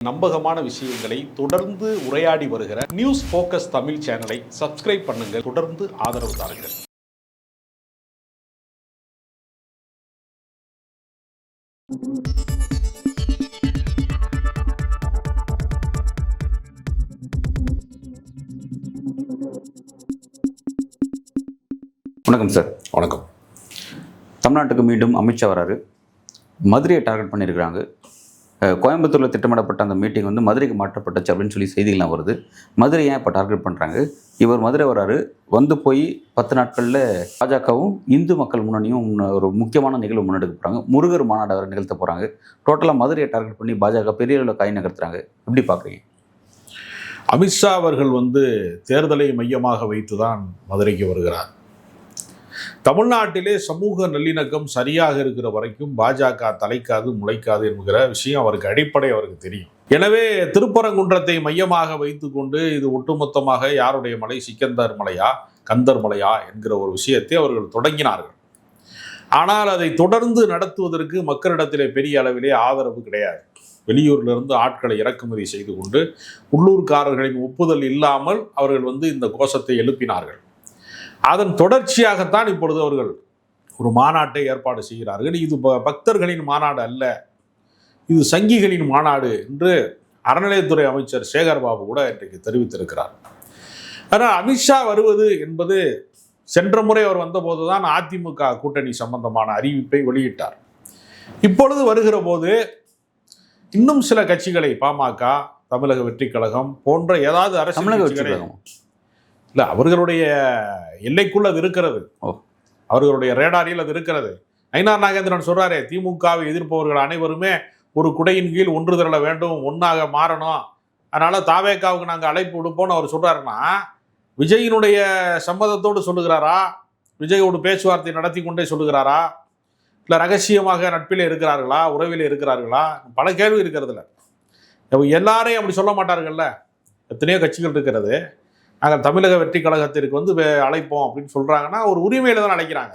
நம்பகமான விஷயங்களை தொடர்ந்து உரையாடி வருகிற நியூஸ் ஃபோக்கஸ் தமிழ் சேனலை சப்ஸ்கிரைப் பண்ணுங்க, தொடர்ந்து ஆதரவு தாருங்கள். வணக்கம் சார். வணக்கம். தமிழ்நாட்டுக்கு மீண்டும் அமித்ஷா வராரு. மதுரையை டார்கெட் பண்ணியிருக்கிறாங்க. கோயம்புத்தூரில் திட்டமிடப்பட்ட அந்த மீட்டிங் வந்து மதுரைக்கு மாற்றப்பட்டுச்சு அப்படின்னு சொல்லி செய்திகள்லாம் வருது. மதுரை ஏன் இப்போ டார்கெட் பண்ணுறாங்க? இவர் மதுரை வராரு, வந்து போய் 10 நாட்களில் பாஜகவும் இந்து மக்கள் முன்னணியும் ஒரு முக்கியமான நிகழ்வு முன்னெடுக்க போகிறாங்க. முருகர் மாநாடு அவரை நிகழ்த்த போகிறாங்க. டோட்டலாக மதுரையை டார்கெட் பண்ணி பாஜக பெரிய அளவில் காய் நகர்த்துறாங்க. எப்படி பார்க்குறீங்க? அமித்ஷா அவர்கள் தேர்தலை மையமாக வைத்து தான் மதுரைக்கு வருகிறார். தமிழ்நாட்டிலே சமூக நல்லிணக்கம் சரியாக இருக்கிற வரைக்கும் பாஜக தலைக்காது முளைக்காது என்கிற விஷயம் அவருக்கு தெரியும். எனவே திருப்பரங்குன்றத்தை மையமாக வைத்துக்கொண்டு இது ஒட்டுமொத்தமாக யாருடைய மலை, சிக்கந்தர் மலையா கந்தர் மலையா என்கிற ஒரு விஷயத்தை அவர்கள் தொடங்கினார்கள். ஆனால் அதை தொடர்ந்து நடத்துவதற்கு மக்களிடத்திலே பெரிய அளவிலே ஆதரவு கிடையாது. வெளியூரிலிருந்து ஆட்களை இறக்குமதி செய்து கொண்டு உள்ளூர்காரர்களின் ஒப்புதல் இல்லாமல் அவர்கள் இந்த கோஷத்தை எழுப்பினார்கள். அதன் தொடர்ச்சியாகத்தான் இப்பொழுது அவர்கள் ஒரு மாநாட்டை ஏற்பாடு செய்கிறார்கள். இது பக்தர்களின் மாநாடு அல்ல, இது சங்கிகளின் மாநாடு என்று அறநிலையத்துறை அமைச்சர் சேகர் பாபு கூட இன்றைக்கு தெரிவித்திருக்கிறார். ஆனால் அமித்ஷா வருவது என்பது சென்ற முறை அவர் வந்தபோது தான் அதிமுக கூட்டணி சம்பந்தமான அறிவிப்பை வெளியிட்டார். இப்பொழுது வருகிற போது இன்னும் சில கட்சிகளை, பாமக, தமிழக வெற்றிக் கழகம் போன்ற ஏதாவது அரசியல் கட்சிகளை இல்லை, அவர்களுடைய எல்லைக்குள் அது இருக்கிறது, அவர்களுடைய ரேடாரில் அது இருக்கிறது. நயினார் நாகேந்திரன் சொல்றாரு, திமுகவை எதிர்ப்பவர்கள் அனைவருமே ஒரு குடையின் கீழ் ஒன்று திரள வேண்டும், ஒன்றாக மாறணும், அதனால தாவேக்காவுக்கு நாங்கள் அழைப்பு விடுப்போம்னு அவர் சொல்றாருன்னா, விஜயினுடைய சம்மதத்தோடு சொல்லுகிறாரா, விஜயோடு பேச்சுவார்த்தை நடத்தி கொண்டே சொல்லுகிறாரா, இல்லை ரகசியமாக நட்பிலே இருக்கிறார்களா, உறவிலே இருக்கிறார்களா? பல கேள்வி இருக்கிறதுல. எல்லாரையும் அப்படி சொல்ல மாட்டார்கள்ல. எத்தனையோ கட்சிகள் இருக்கிறது. நாங்கள் தமிழக வெற்றி கழகத்திற்கு அழைப்போம் அப்படின்னு சொல்கிறாங்கன்னா ஒரு உரிமையில தான் அழைக்கிறாங்க.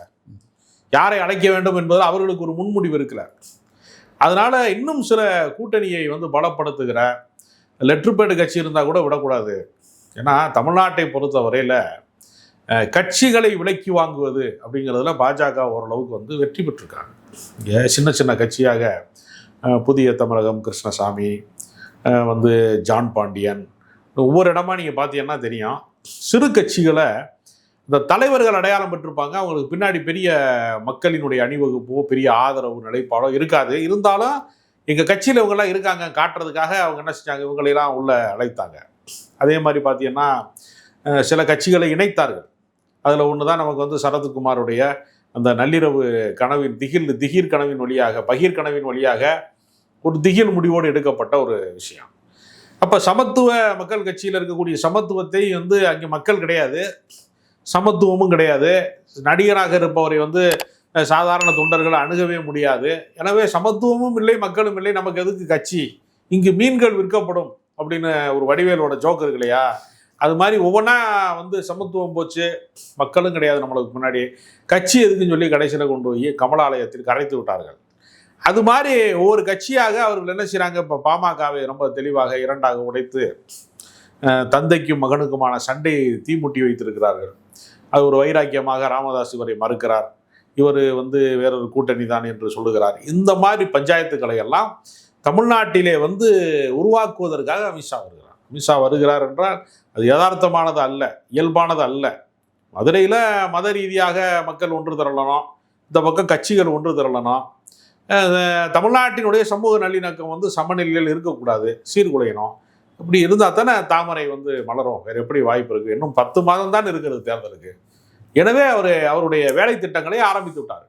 யாரை அழைக்க வேண்டும் என்பதில் அவர்களுக்கு ஒரு முன்முடிவு இருக்குல்ல. அதனால் இன்னும் சில கூட்டணியை பலப்படுத்துகிற லெட்டர்பேடு கட்சி இருந்தால் கூட விடக்கூடாது. ஏன்னா தமிழ்நாட்டை பொறுத்த வரையில் கட்சிகளை விலைக்கு வாங்குவது அப்படிங்கிறதுல பாஜக ஓரளவுக்கு வெற்றி பெற்றிருக்காங்க. இங்கே சின்ன சின்ன கட்சியாக புதிய தமிழகம், கிருஷ்ணசாமி, ஜான் பாண்டியன், ஒவ்வொரு இடமா நீங்கள் பார்த்தீங்கன்னா தெரியும். சிறு கட்சிகளை இந்த தலைவர்கள் அடையாளம் பெற்றிருப்பாங்க. அவங்களுக்கு பின்னாடி பெரிய மக்களினுடைய அணிவகுப்போ பெரிய ஆதரவு நிலைப்பாடோ இருக்காது. இருந்தாலும் எங்கள் கட்சியில் இவங்கெல்லாம் இருக்காங்க காட்டுறதுக்காக அவங்க என்ன செஞ்சாங்க, இவங்களெல்லாம் உள்ள அழைத்தாங்க. அதே மாதிரி பார்த்தீங்கன்னா சில கட்சிகளை இணைத்தார்கள். அதில் ஒன்று தான் நமக்கு சரத்குமாருடைய அந்த நள்ளிரவு கனவின் திகிர் கனவின் வழியாக, பகீர் கனவின் வழியாக ஒரு திகில் முடிவோடு எடுக்கப்பட்ட ஒரு விஷயம். அப்போ சமத்துவ மக்கள் கட்சியில் இருக்கக்கூடிய சமத்துவத்தை அங்கே மக்கள் கிடையாது, சமத்துவமும் கிடையாது. நடிகராக இருப்பவரை சாதாரண தொண்டர்கள் அணுகவே முடியாது. எனவே சமத்துவமும் இல்லை, மக்களும் இல்லை, நமக்கு எதுக்கு கட்சி, இங்கு மீன்கள் விற்கப்படும் அப்படின்னு ஒரு வடிவேலோட ஜோக் இருக்கு இல்லையா? அது மாதிரி ஒவ்வொன்றா சமத்துவம் போச்சு, மக்களும் கிடையாது நம்மளுக்கு முன்னாடி, கட்சி எதுக்குன்னு சொல்லி கடைசியில் கொண்டு போய் கமலாலயத்தில் கரைத்து விட்டார்கள். அது மாதிரி ஒவ்வொரு கட்சியாக அவர்கள் என்ன செய்கிறாங்க, இப்போ பாமகவை ரொம்ப தெளிவாக இரண்டாக உடைத்து தந்தைக்கும் மகனுக்குமான சண்டையை தீமுட்டி வைத்திருக்கிறார்கள். அது ஒரு வைராக்கியமாக ராமதாஸ் இவரை மறுக்கிறார், இவர் வேறொரு கூட்டணி தான் என்று சொல்லுகிறார். இந்த மாதிரி பஞ்சாயத்துக்களை எல்லாம் தமிழ்நாட்டிலே உருவாக்குவதற்காக அமித்ஷா வருகிறார் என்றால் அது யதார்த்தமானது அல்ல, இயல்பானது அல்ல. மதுரையில் மத ரீதியாக மக்கள் ஒன்று திரளணும், இந்த பக்கம் கட்சிகள் ஒன்று திரளணும். தமிழ்நாட்டினுடைய சமூக நல்லிணக்கம் சமநிலையில் இருக்கக்கூடாது, சீர்குலையணும். இப்படி இருந்தால் தானே தாமரை மலரும். வேறு எப்படி வாய்ப்பு இருக்குது? இன்னும் 10 மாதம் தான் இருக்கிறது தேர்தலுக்கு. எனவே அவருடைய வேலை திட்டங்களை ஆரம்பித்து விட்டார்.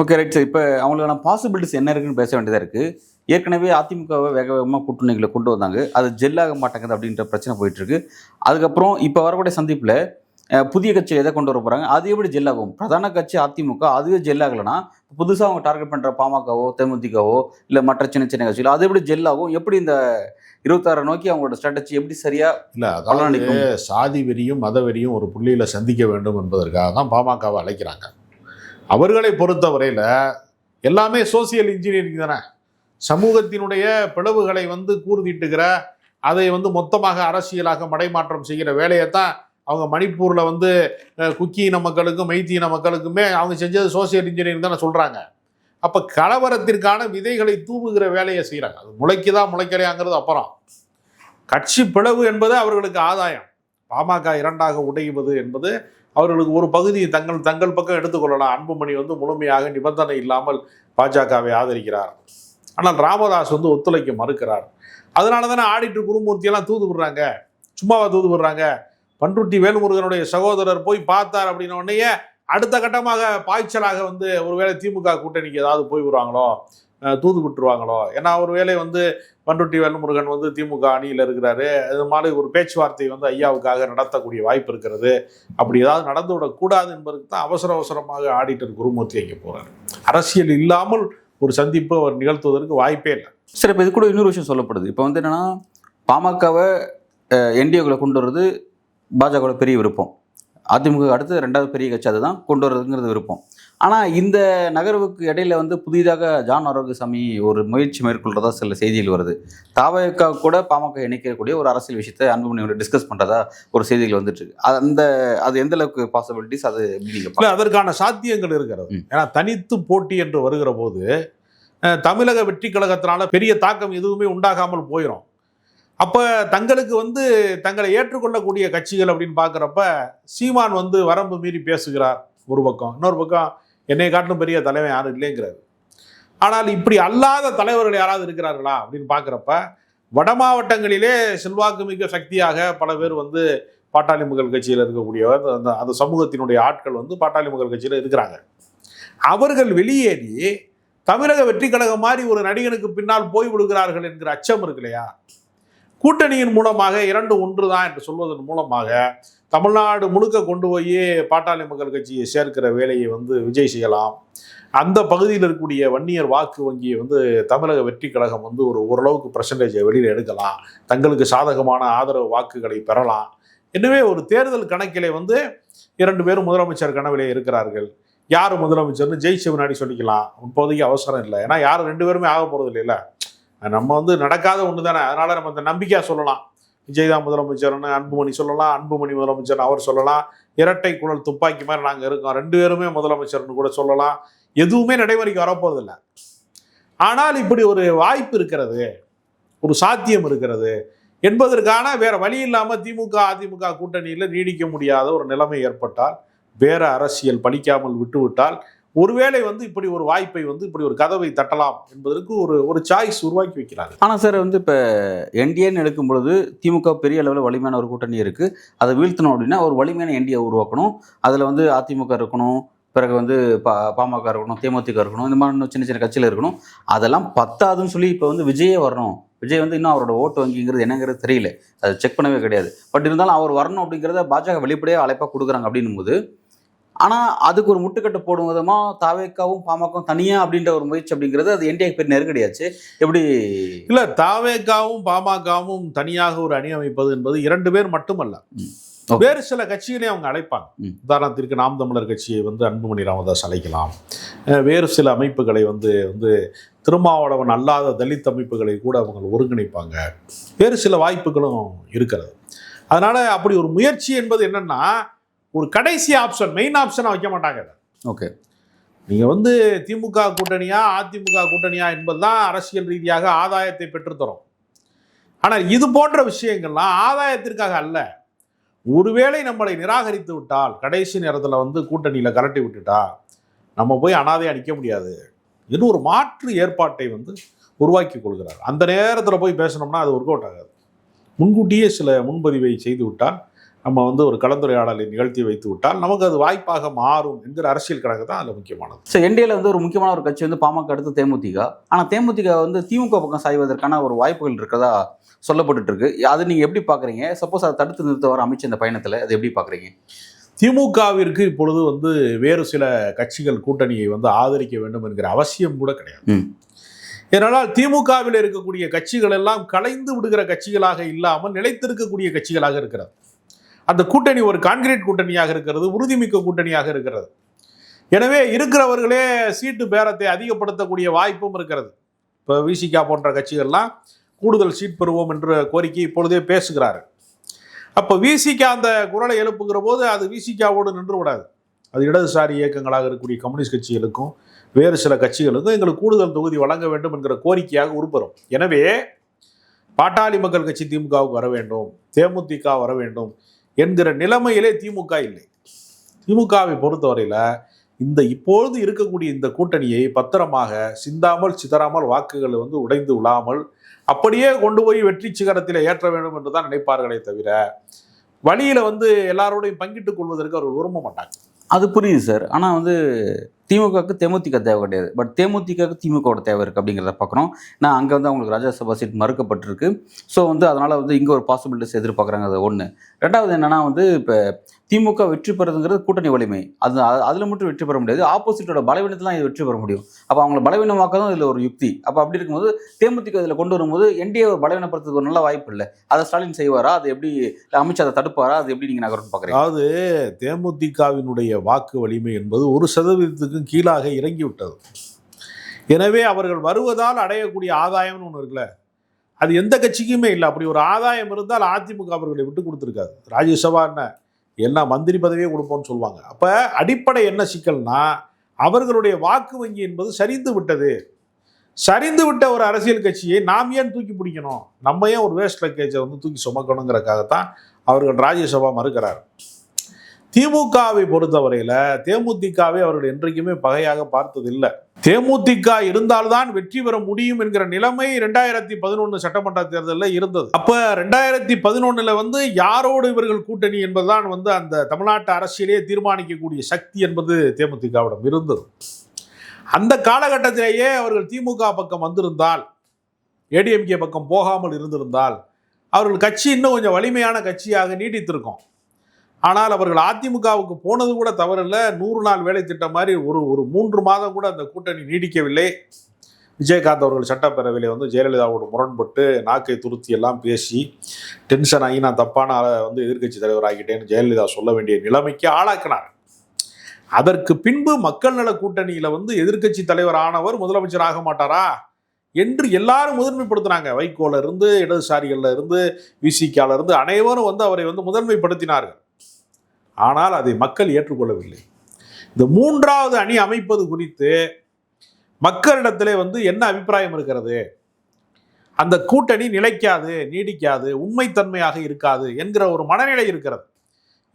Okay, right sir. இப்போ அவங்களுக்கான பாசிபிலிட்டிஸ் என்ன இருக்குன்னு பேச வேண்டியதாக இருக்குது. ஏற்கனவே அதிமுகவை வேக வேகமாக கூட்டணிகளை கொண்டு வந்தாங்க, அது ஜெல்லாக மாட்டேங்குது அப்படின்ற பிரச்சனை போயிட்டுருக்கு. அதுக்கப்புறம் இப்போ வரக்கூடிய சந்திப்பில் புதிய கட்சி எதை கொண்டு வர போகிறாங்க, அது எப்படி ஜெல்லாகும்? பிரதான கட்சி அதிமுக, அதுவே ஜெல்லாகலைன்னா புதுசாக அவங்க டார்கெட் பண்ணுற பாமகவோ தேமுதிகவோ இல்லை மற்ற சின்ன சின்ன கட்சிகளோ அது எப்படி ஜெல்லாகும்? எப்படி இந்த 26 நோக்கி அவங்களோட ஸ்ட்ராட்டஜி எப்படி சரியா இல்லை? அதாவது சாதி வெறியும் மத வெறியும் ஒரு புள்ளியில் சந்திக்க வேண்டும் என்பதற்காக தான் பாமகவை அழைக்கிறாங்க. அவர்களை பொறுத்தவரையில் எல்லாமே சோசியல் இன்ஜினியரிங் தானே. சமூகத்தினுடைய பிளவுகளை வந்து கூர்தீட்டுகிற, அதை வந்து மொத்தமாக அரசியலாக மடைமாற்றம் செய்கிற வேலையைத்தான் அவங்க மணிப்பூர்ல வந்து குக்கி இன மக்களுக்கும் மெய்த்தி இன மக்களுக்குமே அவங்க செஞ்சது சோசியல் இன்ஜினியரிங் தானே சொல்றாங்க. அப்ப கலவரத்திற்கான விதைகளை தூவுகிற வேலையை செய்யறாங்க. அது முளைக்குதா முளைக்கலையாங்கிறது அப்புறம். கட்சி பிளவு என்பது அவர்களுக்கு ஆதாயம். பாமக இரண்டாக உடைவது என்பது அவர்களுக்கு ஒரு பகுதியை தங்கள் பக்கம் எடுத்துக்கொள்ளலாம். அன்புமணி வந்து முழுமையாக நிபந்தனை இல்லாமல் பாஜகவை ஆதரிக்கிறார். ஆனால் ராமதாஸ் வந்து ஒத்துழைக்க மறுக்கிறார். அதனால தானே ஆடிட்டர் குருமூர்த்தியெல்லாம் தூது விடுறாங்க. சும்மாவா தூது விடுறாங்க? பண்ருட்டி வேல்முருகனுடைய சகோதரர் போய் பார்த்தார் அப்படின்ன உடனே அடுத்த கட்டமாக பாய்ச்சலாக வந்து ஒருவேளை திமுக கூட்டணிக்கு ஏதாவது போய் விடுவாங்களோ, தூது விட்டுருவாங்களோ. ஏன்னா ஒருவேளை வந்து பண்ருட்டி வேல்முருகன் வந்து திமுக அணியில் இருக்கிறாரு, அது மாதிரி ஒரு பேச்சுவார்த்தை வந்து ஐயாவுக்காக நடத்தக்கூடிய வாய்ப்பு இருக்கிறது. அப்படி ஏதாவது நடந்து விடக்கூடாது என்பதற்கு தான் அவசரமாக ஆடிட்டர் குருமூர்த்தி அங்கே போறாரு. அரசியல் இல்லாமல் ஒரு சந்திப்பு அவர் நிகழ்த்துவதற்கு வாய்ப்பே இல்லை. சரி, இப்போ இது கூட இன்னொரு விஷயம் சொல்லப்படுது. இப்போ வந்து என்னன்னா, பாமகவை என்டிஏக்குள்ள கொண்டு வர்றது பாஜகவோட பெரிய விருப்பம். அதிமுக அடுத்து 2வது பெரிய கட்சி அதுதான் கொண்டு வர்றதுங்கிறது விருப்பம். ஆனால் இந்த நகர்வுக்கு இடையில வந்து புதிதாக ஜான் ஆரோக்கியசாமி ஒரு முயற்சி மேற்கொள்றதா சில செய்திகள் வருது. தாவேக்கா கூட பாமக இணைக்கக்கூடிய ஒரு அரசியல் விஷயத்தை அன்புமணியோட டிஸ்கஸ் பண்ணுறதா ஒரு செய்திகள் வந்துட்டு இருக்கு. அது எந்த அளவுக்கு பாசிபிலிட்டிஸ், அது இல்லை, அதற்கான சாத்தியங்கள் இருக்கிறது. ஏன்னா தனித்து போட்டி என்று வருகிற போது தமிழக வெற்றி கழகத்தினால பெரிய தாக்கம் எதுவுமே உண்டாகாமல் போயிடும். அப்போ தங்களுக்கு வந்து தங்களை ஏற்றுக்கொள்ளக்கூடிய கட்சிகள் அப்படின்னு பார்க்குறப்ப சீமான் வந்து வரம்பு மீறி பேசுகிறார் ஒரு பக்கம், இன்னொரு பக்கம் என்னை காட்டிலும் பெரிய தலைவன் யாரும் இல்லைங்கிறாரு. ஆனால் இப்படி அல்லாத தலைவர்கள் யாராவது இருக்கிறார்களா அப்படின்னு பார்க்குறப்ப வட மாவட்டங்களிலே செல்வாக்கு மிக்க சக்தியாக பல பேர் வந்து பாட்டாளி மக்கள் கட்சியில் இருக்கக்கூடியவர், அந்த சமூகத்தினுடைய ஆட்கள் வந்து பாட்டாளி மக்கள் கட்சியில் இருக்கிறாங்க. அவர்கள் வெளியேறி தமிழக வெற்றி கழகம் மாதிரி ஒரு நடிகனுக்கு பின்னால் போய் விடுகிறார்கள் என்கிற அச்சம் இருக்கு இல்லையா? கூட்டணியின் மூலமாக 2 ஒன்று தான் என்று சொல்வதன் மூலமாக தமிழ்நாடு முழுக்க கொண்டு போய் பாட்டாளி மக்கள் கட்சியை சேர்க்கிற வேலையை வந்து விஜய் செய்யலாம். அந்த பகுதியில் இருக்கக்கூடிய வன்னியர் வாக்கு வங்கியை வந்து தமிழக வெற்றி கழகம் வந்து ஓரளவுக்கு பெர்சன்டேஜை வெளியில் எடுக்கலாம், தங்களுக்கு சாதகமான ஆதரவு வாக்குகளை பெறலாம். எனவே ஒரு தேர்தல் கணக்கிலே வந்து 2 பேரும் முதலமைச்சர் கனவிலே இருக்கிறார்கள். யார் முதலமைச்சர்னு ஜெயிச்ச முன்னாடி சொல்லிக்கலாம். இப்போதைக்கு அவசரம் இல்லை. ஏன்னா யாரும் 2 பேருமே ஆக போகிறது இல்லைல்ல. நம்ம வந்து நடக்காத ஒன்று தானே. அதனால நம்ம அந்த நம்பிக்கையாக சொல்லலாம். விஜய் தான் முதலமைச்சர்னு அன்புமணி சொல்லலாம், அன்புமணி முதலமைச்சர்னு அவர் சொல்லலாம், இரட்டை குழல் துப்பாக்கி மாதிரி நாங்கள் இருக்கோம், 2 பேருமே முதலமைச்சர்னு கூட சொல்லலாம். எதுவுமே நடைமுறைக்கு வரப்போறதில்லை. ஆனால் இப்படி ஒரு வாய்ப்பு இருக்கிறது, ஒரு சாத்தியம் இருக்கிறது என்பதற்கான வேற வழி இல்லாமல் திமுக அதிமுக கூட்டணியில் நீடிக்க முடியாத ஒரு நிலைமை ஏற்பட்டால், வேற அரசியல் பலிக்காமல் விட்டுவிட்டால், ஒருவேளை வந்து இப்படி ஒரு வாய்ப்பை வந்து இப்படி ஒரு கதவை தட்டலாம் என்பதற்கு ஒரு சாய்ஸ் உருவாக்கி வைக்கிறாங்க. ஆனால் சார் வந்து இப்போ என்டிஏன்னு எடுக்கும் பொழுது திமுக பெரிய அளவில் வலிமையான ஒரு கூட்டணி இருக்குது. அதை வீழ்த்தணும் அப்படின்னா ஒரு வலிமையான என்டிஏ உருவாக்கணும். அதில் வந்து அதிமுக இருக்கணும், பிறகு வந்து பாமக இருக்கணும், தேமுதிக இருக்கணும், இந்த மாதிரி சின்ன சின்ன கட்சியில் இருக்கணும். அதெல்லாம் பத்தாதுன்னு சொல்லி இப்போ வந்து விஜயே வரணும். விஜய் வந்து இன்னும் அவரோட ஓட்டு வங்கிங்கிறது என்னங்கிறது தெரியல, அதை செக் பண்ணவே கிடையாது. பட் இருந்தாலும் அவர் வரணும் அப்படிங்கிறத பாஜக வெளிப்படையாக அழைப்பாக கொடுக்குறாங்க அப்படின்னும் போது, ஆனால் அதுக்கு ஒரு முட்டுக்கட்டை போடும் விதமாக தாவேக்காவும் பாமகவும் தனியாக அப்படின்ற ஒரு முயற்சி அப்படிங்கிறது அது என்டிஏக்கு பெரிய நெருக்கடியாச்சு. எப்படி இல்லை, தாவேக்காவும் பாமகவும் தனியாக ஒரு அணி அமைப்பது என்பது 2 பேர் மட்டுமல்ல, வேறு சில கட்சிகளையும் அவங்க அழைப்பாங்க. உதாரணத்திற்கு நாம் தமிழர் கட்சியை வந்து அன்புமணி ராமதாஸ் அழைக்கலாம். வேறு சில அமைப்புகளை வந்து திருமாவளவன் அல்லாத தலித் அமைப்புகளை கூட அவங்க ஒருங்கிணைப்பாங்க. வேறு சில வாய்ப்புகளும் இருக்கிறது. அதனால அப்படி ஒரு முயற்சி என்பது என்னன்னா, ஒரு கடைசி ஆப்ஷன், மெயின் ஆப்ஷனை வைக்க மாட்டாங்க. ஓகே, நீங்கள் வந்து திமுக கூட்டணியா அதிமுக கூட்டணியா என்பதுதான் அரசியல் ரீதியாக ஆதாயத்தை பெற்றுத்தரும். ஆனால் இது போன்ற விஷயங்கள்லாம் ஆதாயத்திற்காக அல்ல. ஒருவேளை நம்மளை நிராகரித்து விட்டால், கடைசி நேரத்தில் வந்து கூட்டணியில் கலட்டி விட்டுட்டா நம்ம போய் அனாதையாக நிற்க முடியாது என்று ஒரு மாற்று ஏற்பாட்டை வந்து உருவாக்கி கொள்கிறார். அந்த நேரத்தில் போய் பேசணும்னா அது ஒர்க் அவுட் ஆகாது. முன்கூட்டியே சில முன்பதிவை செய்து விட்டால், நம்ம வந்து ஒரு கலந்துரையாடலை நிகழ்த்தி வைத்து விட்டால் நமக்கு அது வாய்ப்பாக மாறும் என்கிற அரசியல் கணக்கு தான் அதில் முக்கியமானது. ஸோ என்டிஏல வந்து ஒரு முக்கியமான ஒரு கட்சி வந்து பாமக அடுத்து தேமுதிக. ஆனால் தேமுதிக வந்து திமுக பக்கம் சாய்வதற்கான ஒரு வாய்ப்புகள் இருக்கிறதா சொல்லப்பட்டு இருக்கு. அது நீங்கள் எப்படி பார்க்குறீங்க? சப்போஸ் அதை தடுத்து நிறுத்த வர அமைச்சர் இந்த பயணத்தில் அது எப்படி பார்க்குறீங்க? திமுகவிற்கு இப்பொழுது வந்து வேறு சில கட்சிகள் கூட்டணியை வந்து ஆதரிக்க வேண்டும் என்கிற அவசியம் கூட கிடையாது. ஏனென்றால் திமுகவில் இருக்கக்கூடிய கட்சிகள் எல்லாம் கலைந்து விடுகிற கட்சிகளாக இல்லாமல் நிலைத்திருக்கக்கூடிய கட்சிகளாக இருக்கிறது. அந்த கூட்டணி ஒரு கான்கிரீட் கூட்டணியாக இருக்கிறது, உறுதிமிக்க கூட்டணியாக இருக்கிறது. எனவே இருக்கிறவர்களே சீட்டு பேரத்தை அதிகப்படுத்தக்கூடிய வாய்ப்பும் இருக்கிறது. இப்போ விசிகா போன்ற கட்சிகள்லாம் கூடுதல் சீட் பெறுவோம் என்ற கோரிக்கை இப்பொழுதே பேசுகிறாரு. அப்போ விசிகா அந்த குரலை எழுப்புகிற போது அது விசிகாவோடு நின்று விடாது. அது இடதுசாரி இயக்கங்களாக இருக்கக்கூடிய கம்யூனிஸ்ட் கட்சிகளுக்கும் வேறு சில கட்சிகளுக்கும் எங்களுக்கு கூடுதல் தொகுதி வழங்க வேண்டும் என்கிற கோரிக்கையாக உருப்பெறும். எனவே பாட்டாளி மக்கள் கட்சி திமுகவுக்கு வர வேண்டும், தேமுதிக வர வேண்டும் என்கிற நிலைமையிலே திமுக இல்லை. திமுகவை பொறுத்தவரையில் இந்த இப்பொழுது இருக்கக்கூடிய இந்த கூட்டணியை பத்திரமாக சிந்தாமல் சிதறாமல் வாக்குகள் உடைந்து விழாமல் அப்படியே கொண்டு போய் வெற்றி சிகரத்தில் ஏற்ற வேண்டும் என்று தான் நினைப்பார்களே தவிர வழியில் எல்லாரோடையும் பங்கிட்டுக் கொள்வதற்கு அவர்கள் விரும்ப மாட்டாங்க. அது புரியுது சார். ஆனால் திமுகவுக்கு தேமுதிக தேவை கிடையாது. பட் தேமுதிகவுக்கு திமுகவோட தேவை இருக்குது அப்படிங்கிறத பார்க்குறோம். நான் அங்கே அவங்களுக்கு ராஜ்யசபா சீட் மறுக்கப்பட்டிருக்கு. ஸோ அதனால் இங்கே ஒரு பாசிபிலிட்டிஸ் எதிர்பார்க்குறாங்க. அது ஒன்று. ரெண்டாவது என்னென்னா இப்போ திமுக வெற்றி பெறதுங்கிறது கூட்டணி வலிமை. அதில் மட்டும் வெற்றி பெற முடியாது. ஆப்போசிட்டோட பலவீனத்தில் இது வெற்றி பெற முடியும். அப்போ அவங்களை பலவீனமாக்க தான் இதில் ஒரு யுக்தி. அப்போ அப்படி இருக்கும்போது தேமுதிக இதில் கொண்டு வரும்போது என்டிஏ பலவீனப்படுத்துறதுக்கு ஒரு நல்ல வாய்ப்பு இல்லை. அதை ஸ்டாலின் செய்வாரா? அது எப்படி அமித்ஷா அதை தடுப்பாரா? அது எப்படி நீங்கள் நகரம்னு பார்க்குறீங்க? அதாவது தேமுதிகவினுடைய வாக்கு வலிமை என்பது 1% கீழாக இறங்கிவிட்டது. எனவே அவர்கள் வருவதால் அடையக்கூடிய ஆதாயம்னு ஒன்று இருக்குல்ல, அது எந்த கட்சிக்குமே இல்லை. அப்படி ஒரு ஆதாயம் இருந்தால் அதிமுக அவர்களை விட்டு கொடுத்துருக்காது. ராஜ்யசபா என்ன மந்திரி பதவியே கொடுப்போம்னு சொல்லுவாங்க. அப்போ அடிப்படை என்ன சிக்கல்னா அவர்களுடைய வாக்கு வங்கி என்பது சரிந்து விட்டது. சரிந்து விட்ட ஒரு அரசியல் கட்சியை நாம் ஏன் தூக்கி பிடிக்கணும், நம்ம ஏன் ஒரு வேஸ்ட் லக்கேஜை தூக்கி சுமக்கணுங்கிறக்காகத்தான் அவர்கள் ராஜ்யசபா மறுக்கிறார். திமுகவை பொறுத்தவரையில் தேமுதிகவை அவர்கள் என்றைக்குமே பகையாக பார்த்ததில்லை. தேமுதிக இருந்தால்தான் வெற்றி பெற முடியும் என்கிற நிலைமை 2011 சட்டமன்ற தேர்தலில் இருந்தது. அப்ப 2011 யாரோடு இவர்கள் கூட்டணி என்பதுதான் அந்த தமிழ்நாட்டு அரசியலே தீர்மானிக்கக்கூடிய சக்தி என்பது தேமுதிகவிடம் இருந்தது. அந்த காலகட்டத்திலேயே அவர்கள் திமுக பக்கம் வந்திருந்தால், ஏடிஎம்கே பக்கம் போகாமல் இருந்திருந்தால் அவர்கள் கட்சி இன்னும் கொஞ்சம் வலிமையான கட்சியாக நீடித்திருக்கும். ஆனால் அவர்கள் அதிமுகவுக்கு போனது கூட தவறில்லை. 100 நாள் வேலை திட்டம் மாதிரி ஒரு 3 மாதம் கூட அந்த கூட்டணி நீடிக்கவில்லை. விஜயகாந்த் அவர்கள் சட்டப்பேரவையில் ஜெயலலிதாவோடு முரண்பட்டு நாக்கை துருத்தி எல்லாம் பேசி டென்ஷன் ஆகி நான் தப்பான எதிர்க்கட்சி தலைவர் ஆகிட்டேன்னு ஜெயலலிதா சொல்ல வேண்டிய நிலைமைக்கு ஆளாக்கினார். அதற்கு பின்பு மக்கள் நல கூட்டணியில் எதிர்க்கட்சி தலைவர் ஆனவர் முதலமைச்சர் ஆக மாட்டாரா என்று எல்லாரும் முதன்மைப்படுத்தினாங்க. வைகோல இருந்து இடதுசாரிகள்ல இருந்து விசிகால இருந்து அனைவரும் அவரை முதன்மைப்படுத்தினார்கள். ஆனால் அதை மக்கள் ஏற்றுக்கொள்ளவில்லை. இந்த 3வது அணி அமைப்பது குறித்து மக்களிடத்திலே என்ன அபிப்பிராயம் இருக்கிறது, அந்த கூட்டணி நிலைக்காது, நீடிக்காது, உண்மைத்தன்மையாக இருக்காது என்கிற ஒரு மனநிலை இருக்கிறது.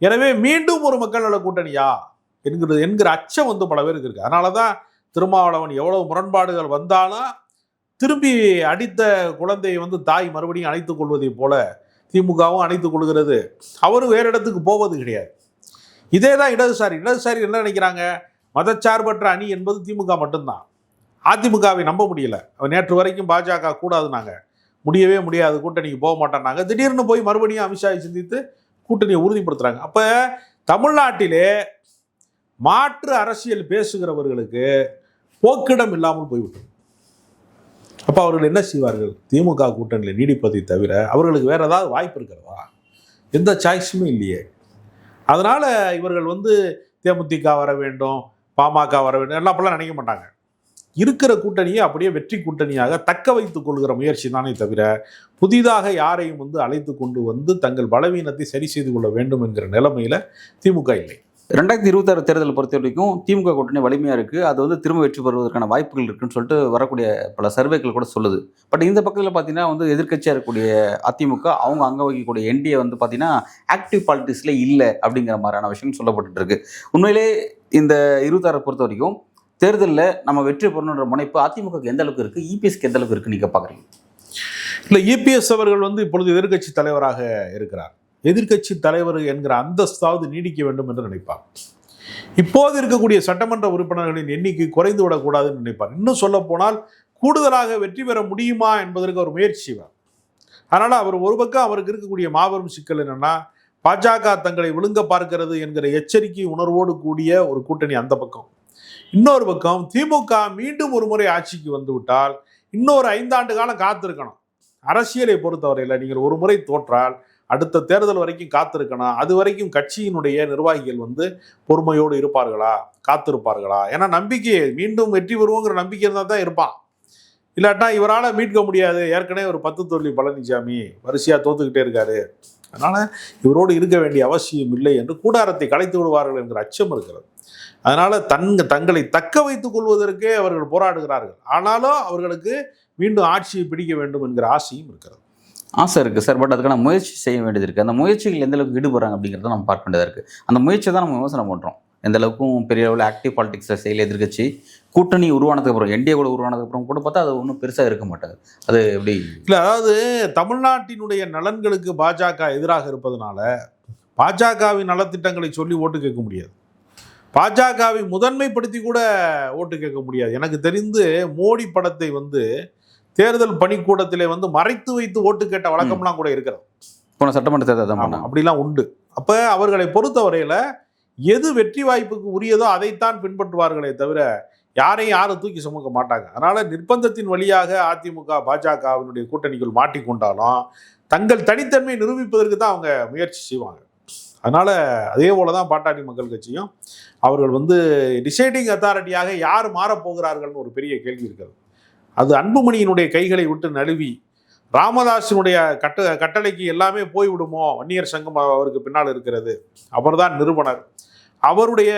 எனவே மீண்டும் ஒரு மக்கள் நல கூட்டணியா என்கிற அச்சம் பல பேருக்கு இருக்கு. அதனால தான் திருமாவளவன் எவ்வளவு முரண்பாடுகள் வந்தாலும் திரும்பி அடித்த குழந்தையை தாய் மறுபடியும் அணைத்துக் கொள்வதை போல திமுகவும் அணைத்துக் கொள்கிறது. அவரும் வேறு இடத்துக்கு போவது கிடையாது. இதே தான் இடதுசாரி என்ன நினைக்கிறாங்க, மதச்சார்பற்ற அணி என்பது திமுக மட்டும்தான். அதிமுகவை நம்ப முடியல. நேற்று வரைக்கும் பாஜக கூடாதுனாங்க, முடியவே முடியாது, கூட்டணிக்கு போக மாட்டேன்னாங்க. திடீர்னு போய் மறுபடியும் அமித்ஷாவை சிந்தித்து கூட்டணியை உறுதிப்படுத்துறாங்க. அப்போ தமிழ்நாட்டிலே மாற்று அரசியல் பேசுகிறவர்களுக்கு போக்கிடம் இல்லாமல் போய்விட்டது. அப்போ அவர்கள் என்ன செய்வார்கள், திமுக கூட்டணியில் நீடிப்பதை தவிர அவர்களுக்கு வேற ஏதாவது வாய்ப்பு இருக்கிறதா? எந்த சாய்ஸுமே இல்லையே. அதனால் இவர்கள் தேமுதிக வர வேண்டும், பாமக வர வேண்டும் எல்லாம் அப்பெல்லாம் நினைக்க மாட்டாங்க. இருக்கிற கூட்டணியை அப்படியே வெற்றி கூட்டணியாக தக்க வைத்துக் கொள்கிற முயற்சி தானே தவிர புதிதாக யாரையும் அழைத்து கொண்டு தங்கள் பலவீனத்தை சரி செய்து கொள்ள வேண்டும் என்கிற நிலைமையில் திமுக இல்லை. 2026 தேர்தலை பொறுத்த வரைக்கும் திமுக கூட்டணி வலிமையாக இருக்குது. அது திரும்ப வெற்றி பெறுவதற்கான வாய்ப்புகள் இருக்குன்னு சொல்லிட்டு வரக்கூடிய பல சர்வேக்கள் கூட சொல்லுது. பட் இந்த பக்கத்தில் பார்த்தீங்கன்னா பொதுக்கட்சியாக இருக்கக்கூடிய அதிமுக அவங்க அங்கே வகிக்கக்கூடிய என்டிஏ பார்த்தீங்கன்னா ஆக்டிவ் பாலிட்டிக்ஸில் இல்லை அப்படிங்கிற மாதிரியான விஷயம் சொல்லப்பட்டு இருக்கு. உண்மையிலே இந்த 26 பொறுத்த வரைக்கும் தேர்தலில் நம்ம வெற்றி பெறணுன்ற முனைப்பு அதிமுகக்கு எந்த அளவுக்கு இருக்குது, இபிஎஸ்க்கு எந்த அளவுக்கு இருக்குன்னு நீங்கள் பார்க்குறீங்க? இல்லை, இபிஎஸ் அவர்கள் இப்பொழுது எதிர்க்கட்சி தலைவராக இருக்கிறார். எதிர்க்கட்சி தலைவர் என்கிற அந்தஸ்தாவது நீடிக்க வேண்டும் என்று நினைப்பார். இப்போது இருக்கக்கூடிய சட்டமன்ற உறுப்பினர்களின் எண்ணிக்கை குறைந்து விடக்கூடாதுன்னு நினைப்பார். இன்னும் சொல்ல போனால் கூடுதலாக வெற்றி பெற முடியுமா என்பதற்கு அவர் முயற்சி செய்வார். அதனால் அவர் ஒரு பக்கம் அவருக்கு இருக்கக்கூடிய மாபெரும் சிக்கல் என்னன்னா, பாஜக தங்களை விழுங்க பார்க்கிறது என்கிற எச்சரிக்கை உணர்வோடு கூடிய ஒரு கூட்டணி அந்த பக்கம். இன்னொரு பக்கம் திமுக மீண்டும் ஒரு முறை ஆட்சிக்கு வந்துவிட்டால் இன்னொரு 5 ஆண்டு காலம் காத்திருக்கணும். அரசியலை பொறுத்தவரையில் நீங்கள் ஒரு முறை தோற்றால் அடுத்த தேர்தல் வரைக்கும் காத்திருக்கணும். அது வரைக்கும் கட்சியினுடைய நிர்வாகிகள் பொறுமையோடு இருப்பார்களா, காத்திருப்பார்களா? ஏன்னா நம்பிக்கை மீண்டும் வெற்றி பெறுவோங்கிற நம்பிக்கை இருந்தால் தான் இருப்பான். இல்லாட்டா இவரால் மீட்க முடியாது, ஏற்கனவே ஒரு 10 தோல்வி பழனிசாமி வரிசையாக தோத்துக்கிட்டே இருக்காரு, அதனால் இவரோடு இருக்க வேண்டிய அவசியம் இல்லை என்று கூடாரத்தை கலைத்து விடுவார்கள் என்கிற அச்சம் இருக்கிறது. அதனால் தங்களை தக்க வைத்துக் கொள்வதற்கே அவர்கள் போராடுகிறார்கள். ஆனாலும் அவர்களுக்கு மீண்டும் ஆட்சியை பிடிக்க வேண்டும் என்கிற ஆசையும் இருக்கிறது. ஆசை இருக்குது சார். பட் அதுக்கான முயற்சி செய்ய வேண்டியது இருக்குது. அந்த முயற்சிகள் எந்த அளவுக்கு ஈடுபடுறாங்க அப்படிங்கிறத நம்ம பார்க்க வேண்டியதாக இருக்குது. அந்த முயற்சியை தான் நம்ம விமர்சனம் பண்ணுறோம். எந்த அளவுக்கும் பெரிய அளவில் ஆக்டிவ் பாலிடிக்ஸில் செயல் எதிர்க்கட்சி கூட்டணி உருவானதுக்கு அப்புறம், என்டிஏ கூட உருவானதுக்கு அப்புறம் கூட பார்த்தா அது ஒன்றும் பெருசாக இருக்க மாட்டாது. அது எப்படி இல்லை, அதாவது தமிழ்நாட்டினுடைய நலன்களுக்கு பாஜக எதிராக இருப்பதனால பாஜகவின் நலத்திட்டங்களை சொல்லி ஓட்டு கேட்க முடியாது. பாஜகவை முதன்மைப்படுத்தி கூட ஓட்டு கேட்க முடியாது. எனக்கு தெரிந்து மோடி படத்தை தேர்தல் பணிக்கூடத்திலே மறைத்து வைத்து ஓட்டு கேட்ட வழக்கம்லாம் கூட இருக்கிறது. போன சட்டமன்ற தேர்தல் அப்படிலாம் உண்டு. அப்போ அவர்களை பொறுத்தவரையில் எது வெற்றி வாய்ப்புக்கு உரியதோ அதைத்தான் பின்பற்றுவார்களே தவிர யாரும் தூக்கி சுமக்க மாட்டாங்க. அதனால் நிர்பந்தத்தின் வழியாக அதிமுக பாஜகவினுடைய கூட்டணிக்குள் மாட்டிக்கொண்டாலும் தங்கள் தனித்தன்மையை நிரூபிப்பதற்கு தான் அவங்க முயற்சி செய்வாங்க. அதனால் அதே போல தான் பாட்டாளி மக்கள் கட்சியும் அவர்கள் டிசைடிங் அத்தாரிட்டியாக யார் மாறப்போகிறார்கள்னு ஒரு பெரிய கேள்வி இருக்கிறது. அது அன்புமணியினுடைய கைகளை விட்டு நழுவி ராமதாஸினுடைய கட்டளைக்கு எல்லாமே போய்விடுமோ, வன்னியர் சங்கம் அவருக்கு பின்னால் இருக்கிறது, அவர்தான் நிறுவனர், அவருடைய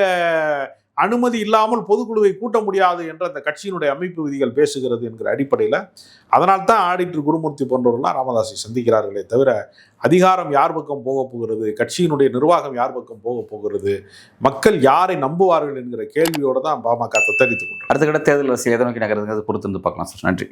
அனுமதி இல்லாமல் பொதுக்குழுவை கூட்ட முடியாது என்ற அந்த கட்சியினுடைய அமைப்பு விதிகள் பேசுகிறது என்கிற அடிப்படையில் அதனால்தான் ஆடிட்டர் குருமூர்த்தி போன்றவர்கள்லாம் ராமதாஸை சந்திக்கிறார்களே தவிர அதிகாரம் யார் பக்கம் போக போகிறது, கட்சியினுடைய நிர்வாகம் யார் பக்கம் போக போகிறது, மக்கள் யாரை நம்புவார்கள் என்கிற கேள்வியோடு தான் பாமக தத்தளித்துக் கொண்டு அடுத்த கட்ட தேர்தல் அரசியல் எதை நோக்கி நகர்றதுங்கிறது பொறுத்து பார்க்கலாம் சார். நன்றி.